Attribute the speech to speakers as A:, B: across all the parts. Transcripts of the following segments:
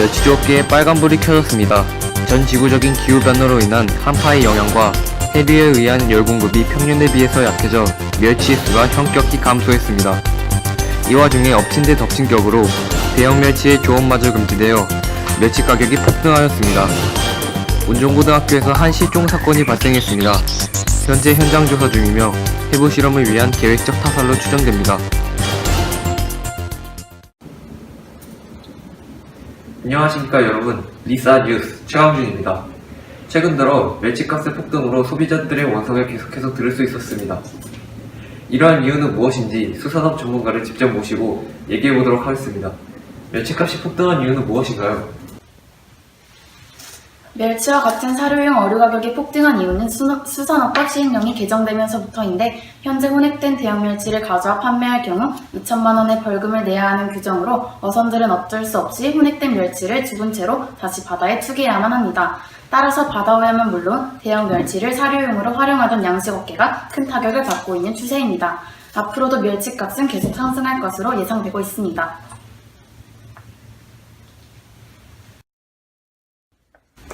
A: 멸치조업계에 빨간불이 켜졌습니다. 전 지구적인 기후변화로 인한 한파의 영향과 해류에 의한 열공급이 평년에 비해서 약해져 멸치의 수가 현격히 감소했습니다. 이 와중에 엎친 데 덮친 격으로 대형 멸치의 조업마저 금지되어 멸치 가격이 폭등하였습니다. 운종고등학교에서 한 실종 사건이 발생했습니다. 현재 현장 조사 중이며 해부 실험을 위한 계획적 타살로 추정됩니다. 안녕하십니까 여러분, 리사 뉴스 최강준입니다. 최근 들어 멸치값의 폭등으로 소비자들의 원성을 계속해서 들을 수 있었습니다. 이러한 이유는 무엇인지 수산업 전문가를 직접 모시고 얘기해보도록 하겠습니다. 멸치값이 폭등한 이유는 무엇인가요?
B: 멸치와 같은 사료용 어류 가격이 폭등한 이유는 수산업법 시행령이 개정되면서부터인데, 현재 혼액된 대형 멸치를 가져와 판매할 경우 2천만 원의 벌금을 내야 하는 규정으로 어선들은 어쩔 수 없이 혼액된 멸치를 죽은 채로 다시 바다에 투기해야만 합니다. 따라서 바다오염은 물론 대형 멸치를 사료용으로 활용하던 양식업계가 큰 타격을 받고 있는 추세입니다. 앞으로도 멸치값은 계속 상승할 것으로 예상되고 있습니다.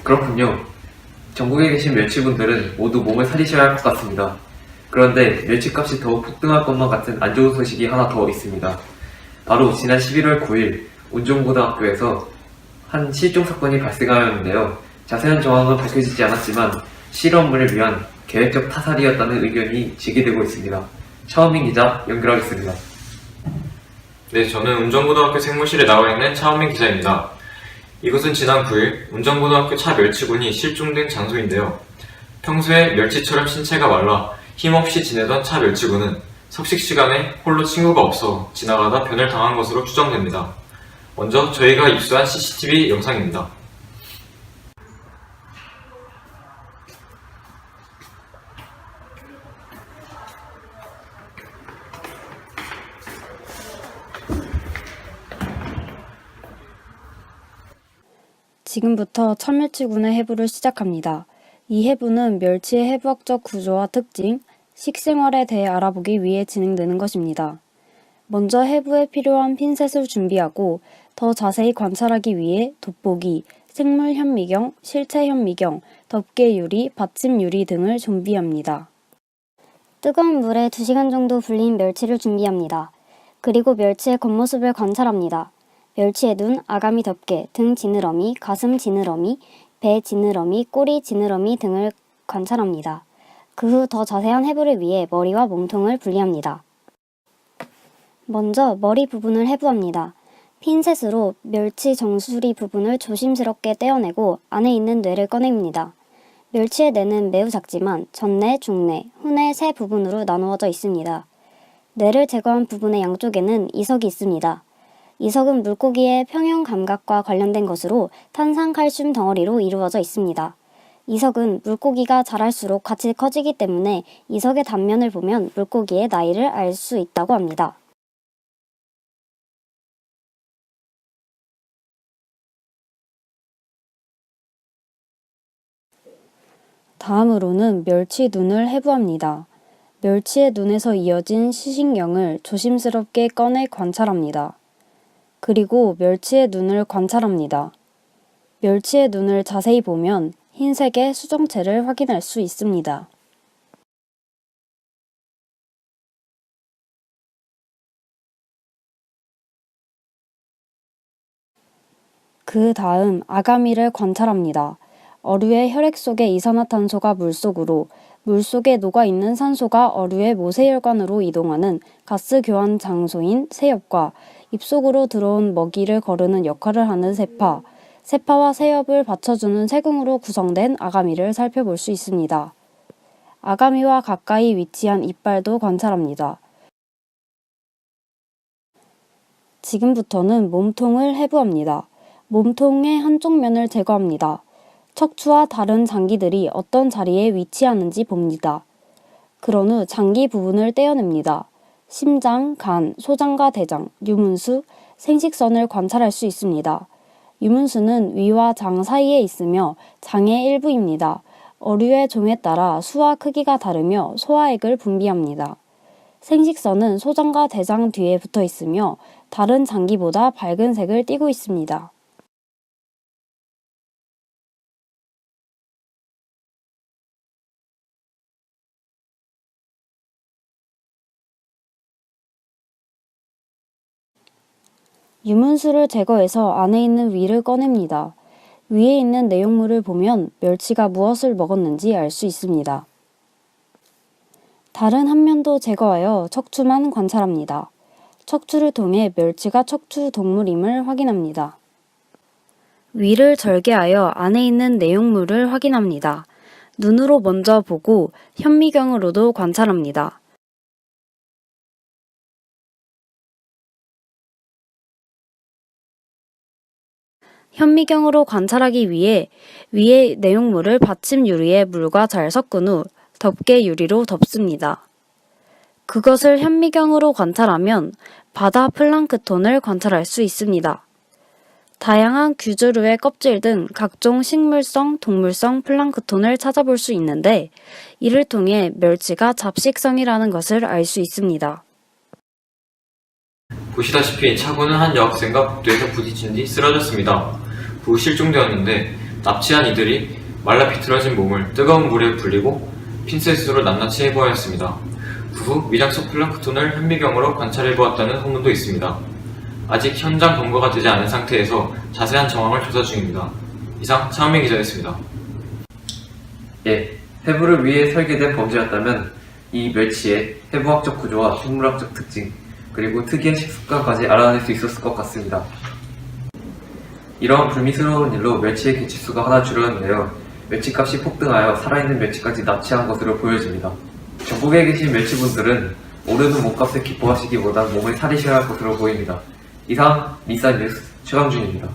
A: 그렇군요. 전국에 계신 멸치분들은 모두 몸을 사리셔야 할 것 같습니다. 그런데 멸치값이 더욱 폭등할 것만 같은 안 좋은 소식이 하나 더 있습니다. 바로 지난 11월 9일 운종고등학교에서 한 실종 사건이 발생하였는데요. 자세한 정황은 밝혀지지 않았지만 실험을 위한 계획적 타살이었다는 의견이 제기되고 있습니다. 차원민 기자 연결하겠습니다.
C: 네, 저는 운정고등학교 생물실에 나와 있는 차원민 기자입니다. 이곳은 지난 9일 운정고등학교 차 멸치군이 실종된 장소인데요. 평소에 멸치처럼 신체가 말라 힘없이 지내던 차 멸치군은 석식 시간에 홀로 친구가 없어 지나가다 변을 당한 것으로 추정됩니다. 먼저 저희가 입수한 CCTV 영상입니다.
D: 지금부터 천멸치군의 해부를 시작합니다. 이 해부는 멸치의 해부학적 구조와 특징, 식생활에 대해 알아보기 위해 진행되는 것입니다. 먼저 해부에 필요한 핀셋을 준비하고 더 자세히 관찰하기 위해 돋보기, 생물 현미경, 실체 현미경, 덮개 유리, 받침 유리 등을 준비합니다.
E: 뜨거운 물에 2시간 정도 불린 멸치를 준비합니다. 그리고 멸치의 겉모습을 관찰합니다. 멸치의 눈, 아가미 덮개, 등 지느러미, 가슴 지느러미, 배 지느러미, 꼬리 지느러미 등을 관찰합니다. 그 후 더 자세한 해부를 위해 머리와 몸통을 분리합니다. 먼저 머리 부분을 해부합니다. 핀셋으로 멸치 정수리 부분을 조심스럽게 떼어내고 안에 있는 뇌를 꺼냅니다. 멸치의 뇌는 매우 작지만 전뇌, 중뇌, 후뇌 세 부분으로 나누어져 있습니다. 뇌를 제거한 부분의 양쪽에는 이석이 있습니다. 이석은 물고기의 평형 감각과 관련된 것으로 탄산칼슘 덩어리로 이루어져 있습니다. 이석은 물고기가 자랄수록 같이 커지기 때문에 이석의 단면을 보면 물고기의 나이를 알 수 있다고 합니다.
D: 다음으로는 멸치 눈을 해부합니다. 멸치의 눈에서 이어진 시식령을 조심스럽게 꺼내 관찰합니다. 그리고 멸치의 눈을 관찰합니다. 멸치의 눈을 자세히 보면 흰색의 수정체를 확인할 수 있습니다. 그 다음 아가미를 관찰합니다. 어류의 혈액 속의 이산화탄소가 물속으로, 물속에 녹아있는 산소가 어류의 모세혈관으로 이동하는 가스 교환 장소인 세엽과 입속으로 들어온 먹이를 거르는 역할을 하는 세파, 세파와 세엽을 받쳐주는 세궁으로 구성된 아가미를 살펴볼 수 있습니다. 아가미와 가까이 위치한 이빨도 관찰합니다. 지금부터는 몸통을 해부합니다. 몸통의 한쪽 면을 제거합니다. 척추와 다른 장기들이 어떤 자리에 위치하는지 봅니다. 그런 후 장기 부분을 떼어냅니다. 심장, 간, 소장과 대장, 유문수, 생식선을 관찰할 수 있습니다. 유문수는 위와 장 사이에 있으며 장의 일부입니다. 어류의 종에 따라 수와 크기가 다르며 소화액을 분비합니다. 생식선은 소장과 대장 뒤에 붙어 있으며 다른 장기보다 밝은 색을 띠고 있습니다. 유문수를 제거해서 안에 있는 위를 꺼냅니다. 위에 있는 내용물을 보면 멸치가 무엇을 먹었는지 알 수 있습니다. 다른 한 면도 제거하여 척추만 관찰합니다. 척추를 통해 멸치가 척추 동물임을 확인합니다. 위를 절개하여 안에 있는 내용물을 확인합니다. 눈으로 먼저 보고 현미경으로도 관찰합니다. 현미경으로 관찰하기 위해 위의 내용물을 받침 유리에 물과 잘 섞은 후 덮개 유리로 덮습니다. 그것을 현미경으로 관찰하면 바다 플랑크톤을 관찰할 수 있습니다. 다양한 규조류의 껍질 등 각종 식물성, 동물성 플랑크톤을 찾아볼 수 있는데 이를 통해 멸치가 잡식성이라는 것을 알 수 있습니다.
C: 보시다시피 차고는 한 여학생과 복도에서 부딪힌 뒤 쓰러졌습니다. 후 실종되었는데 납치한 이들이 말라 비틀어진 몸을 뜨거운 물에 불리고 핀셋으로 낱낱이 해보았습니다. 그 후 위장속 플랑크톤을 현미경으로 관찰해보았다는 소문도 있습니다. 아직 현장 검거가 되지 않은 상태에서 자세한 정황을 조사 중입니다. 이상 차은민 기자였습니다.
A: 예, 해부를 위해 설계된 범죄였다면 이 멸치의 해부학적 구조와 생물학적 특징, 그리고 특이한 식습관까지 알아낼 수 있었을 것 같습니다. 이러한 불미스러운 일로 멸치의 개체수가 하나 줄었는데요. 멸치값이 폭등하여 살아있는 멸치까지 납치한 것으로 보여집니다. 전국에 계신 멸치분들은 오르는 몸값에 기뻐하시기보단 몸을 사리셔야 할 것으로 보입니다. 이상 미사뉴스 최강준입니다.